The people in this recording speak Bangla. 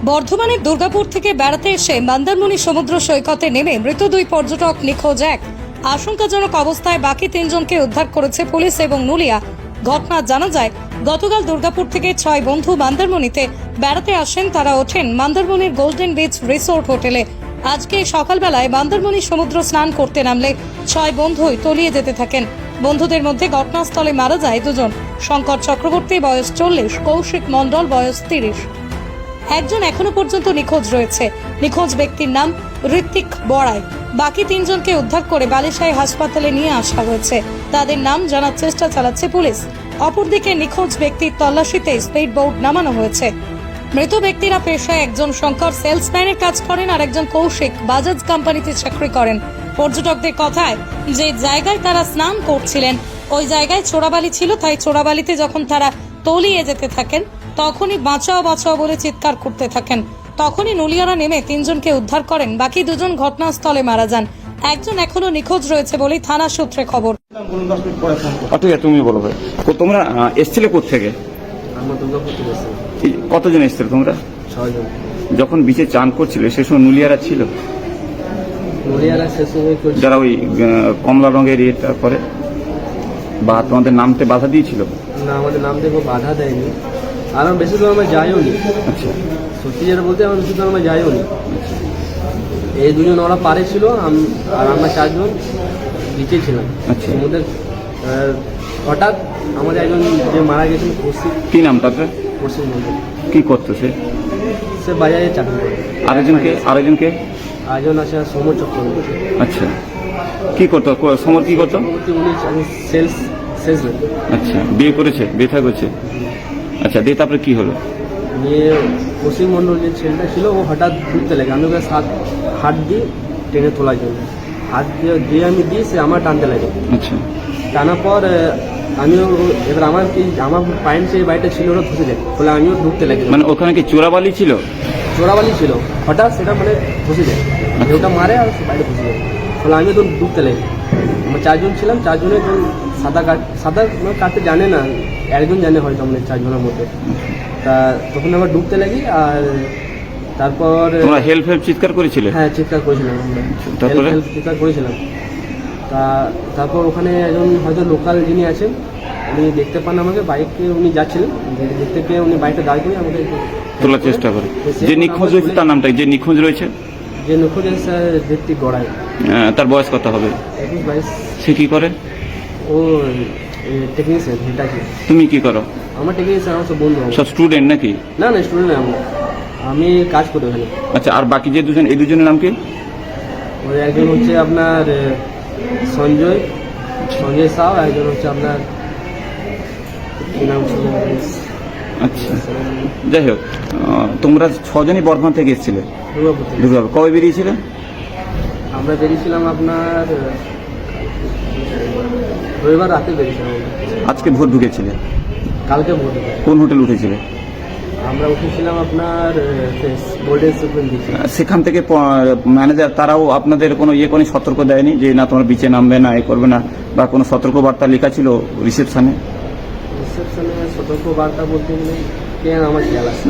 বর্ধমানের দুর্গাপুর থেকে বেড়াতে এসে মন্দারমণি সমুদ্র সৈকতে নেমে মৃত দুই পর্যটক নিখোঁজ এক। আশঙ্কাজনক অবস্থায় বাকি তিনজনকে উদ্ধার করেছে পুলিশ এবং নুলিয়া। ঘটনা জানা যায়, গতকাল দুর্গাপুর থেকে 6 বন্ধু মন্দারমণিতে বেড়াতে আসেন। তারা ওঠেন মন্দারমণির গোল্ডেন বিচ রিসোর্ট হোটেলে। আজকে সকালবেলায় মন্দারমণি সমুদ্র স্নান করতে নামলে 6 বন্ধুই তলিয়ে যেতে থাকেন। বন্ধুদের মধ্যে ঘটনাস্থলে মারা যায় দুজন। শঙ্কর চক্রবর্তী বয়স 40, কৌশিক মণ্ডল বয়স 30। একজন এখনো পর্যন্ত নিখোঁজ রয়েছে। নিখোঁজ ব্যক্তির নাম ঋত্বিক বড়াই। বাকি তিনজনকে উদ্ধার করে বালিশাই হাসপাতালে নিয়ে আসা হয়েছে। তাদের নাম জানার চেষ্টা চালাচ্ছে পুলিশ। অপরদিকে নিখোঁজ ব্যক্তির তল্লাশিতে স্পিড বোট নামানো হয়েছে। মৃত ব্যক্তিরা পেশায় একজন শঙ্কর সেলসম্যানের কাজ করেন আর একজন কৌশিক বাজাজ কোম্পানিতে চাকরি করেন। পর্যটকদের কথায়, যে জায়গায় তারা স্নান করছিলেন ওই জায়গায় চোরাবালি ছিল, তাই চোরাবালিতে যখন তারা তলিয়ে যেতে থাকেন তখনই বাঁচাও বাঁচাও বলে চিৎকার করতে থাকেন। তখনই নুলিয়ারা নেমে তিনজনকে উদ্ধার করেন। বাকি দুজন ঘটনাস্থলে মারা যান। একজন এখনো নিখোঁজ রয়েছে বলেই থানা সূত্রে খবর। তুমি বলো ভাই, তো তোমরা এসছিলে কোত্থেকে? আমরা দুর্গাপুর থেকে এসেছি। কতজন এসছিলে তোমরা? 6 জন। যখন বিচে চান করছিলে সে সময় নুলিয়ারা ছিল? নুলিয়ারা সে সময় যারা ওই কমলা রঙের ইয়েটা করে, বা তোমাদের নামতে বাধা দিয়েছিল? না, আমাদের নাম দেখো বাধা দেয়নি। আর আমরা বেশি দূর আমরা যাইও নি। আচ্ছা, সত্যি যেটা বলতে আমরা বেশি দূর আমরা যাইও নি। এই দুজন ওরা পারে ছিল আর আমরা 4 জন নিচে ছিলাম। আচ্ছা। আমাদের হঠাৎ আমাদের একজন যে মারা গেছেন কি নাম তাদের? পশ্চিম মন্দির। কি করতো সে? সে বাজারে চাকরি করে। আরেকজনকে আরেকজন আছে সমর চক্রবর্তী। আচ্ছা, কি করতো সমর? কি করতো? উনি সেলসম্যান। আচ্ছা, বিয়ে করেছে? বিয়ে থা করছে? আচ্ছা, দিয়ে তারপরে কি হলো? নিয়ে পশ্চিম মণ্ডল যে ছেলেটা ছিল ও হঠাৎ ঘুরতে লাগে। আমি ওকে হাত দিয়ে টেনে তোলার জন্য হাত দিয়ে আমি দিই, সে আমার টানতে লাগে। আচ্ছা, টানার পর আমিও এবার আমার পায়ের যে বাড়িটা ছিল ওরা ধসে যায়, ফলে আমিও ঢুকতে লাগে। মানে ওখানে কি চোরাবালি ছিল? চোরাবালি ছিল, হঠাৎ সেটা মানে ধসে যায়, ওটা মারে আর বাইরে ধসে যায়, ফলে আমিও তো ঢুকতে লাগে। আমরা 4 জন ছিলাম। 4 জনের সাঁতার কাটতে জানে না, একজন জানে হয়তো আমাদের 4 জনের মধ্যে। তা তখন আমরা ডুবতে লাগি। আর তারপর তোমরা হেল্প চিৎকার করেছিলে? হ্যাঁ, চিৎকার করেছিলাম আমরা। তারপরে চিৎকার করেছিলাম। তারপর ওখানে একজন হয়তো লোকাল যিনি আছেন উনি দেখতে পান আমাকে, বাইকে উনি যাচ্ছিলেন, দেখতে পেয়ে উনি বাইকটা দাঁড় করে আমাকে তোলার চেষ্টা করে। যে নিখোঁজ রয়েছে তার নামটা? যে নিখোঁজ রয়েছে স্যার ঋত্বিক গড়াই। তার বয়স কত হবে? 21-22। সে কি করে? ও টেকনিশিয়ান, হিটাচি। তুমি কি করো? আমার টেকনিশিয়ান, আমার সব বন্ধু। সব স্টুডেন্ট নাকি? না, স্টুডেন্ট না, আমি কাজ করি ওখানে। আচ্ছা, আর বাকি যে দুজন, এই দুজনের নাম কি? ওই একজন হচ্ছে আপনার সঞ্জয় সাউ, একজন হচ্ছে আপনার কি নাম ছিল। আচ্ছা, যাই হোক, তোমরা 6 জনই বর্ধমান থেকে এসেছিলে? দুর্গাপুর। কবে বেরিয়েছিলে? আমরা বেরিয়েছিলাম আপনার রবিবার রাতে বেরিয়েছিলাম। আজকে ভোর ঢুকেছিলে? কালকে ভোর ঢুকে। কোন হোটেল উঠেছিলে? আমরা উঠেছিলাম আপনার গোল্ডেন সুপ্রিম বিচ। সেখান থেকে ম্যানেজার তারাও আপনাদের কোনো সতর্ক দেয়নি যে না তোমরা বিচে নামবে না, এ করবে না, বা কোনো সতর্ক বার্তা লেখা ছিল রিসেপশনে? সতর্ক বার্তা বলতে গেলে আমার খেয়াল আছে।